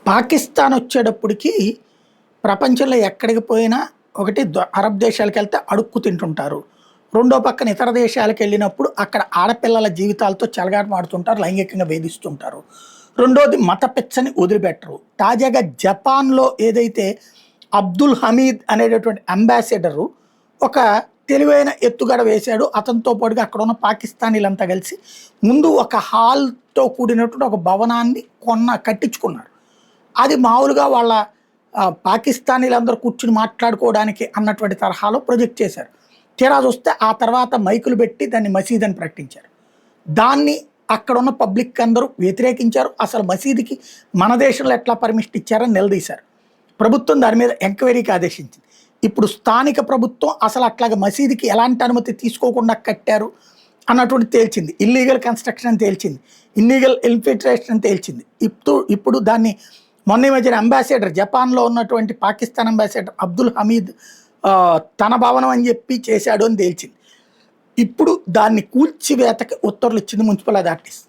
పాకిస్తాన్ వచ్చేటప్పటికి ప్రపంచంలో ఎక్కడికి పోయినా ఒకటి అరబ్ దేశాలకు వెళ్తే అడుక్కు తింటుంటారు. రెండో పక్కన ఇతర దేశాలకు వెళ్ళినప్పుడు అక్కడ ఆడపిల్లల జీవితాలతో చెలగాటమాడుతుంటారు, లైంగికంగా వేధిస్తుంటారు. రెండోది మత పిచ్చని వదిలిపెట్టరు. తాజాగా జపాన్‌లో ఏదైతే అబ్దుల్ హమీద్ అనేటటువంటి అంబాసిడరు ఒక తెలివైన ఎత్తుగడ వేశాడు. అతనితో పాటుగా అక్కడ ఉన్న పాకిస్తానీలంతా కలిసి ముందు ఒక హాల్‌తో కూడినటువంటి ఒక భవనాన్ని కట్టించుకున్నారు. అది మామూలుగా వాళ్ళ పాకిస్తానీలందరూ కూర్చుని మాట్లాడుకోవడానికి అన్నటువంటి తరహాలో ప్రొజెక్ట్ చేశారు. తీరా చూస్తే ఆ తర్వాత మైకులు పెట్టి దాన్ని మసీద్ అని ప్రకటించారు. దాన్ని అక్కడున్న పబ్లిక్ అందరూ వ్యతిరేకించారు. అసలు మసీదుకి మన దేశంలో ఎట్లా పర్మిషన్ ఇచ్చారని నిలదీశారు. ప్రభుత్వం దాని మీద ఎంక్వైరీకి ఆదేశించింది. ఇప్పుడు స్థానిక ప్రభుత్వం అసలు అట్లాగా మసీదుకి ఎలాంటి అనుమతి తీసుకోకుండా కట్టారు అన్నటువంటి తేల్చింది. ఇల్లీగల్ కన్స్ట్రక్షన్ అని తేల్చింది, ఇల్లీగల్ ఇన్ఫిల్ట్రేషన్ అని తేల్చింది. ఇప్పుడు దాన్ని మొన్న ఈ మధ్యన అంబాసిడర్, జపాన్లో ఉన్నటువంటి పాకిస్తాన్ అంబాసిడర్ అబ్దుల్ హమీద్ తన భవనం అని చెప్పి చేశాడు అని తేల్చింది. ఇప్పుడు దాన్ని కూల్చివేతకి ఉత్తర్వులు ఇచ్చింది మున్సిపల్ అథారిటీస్.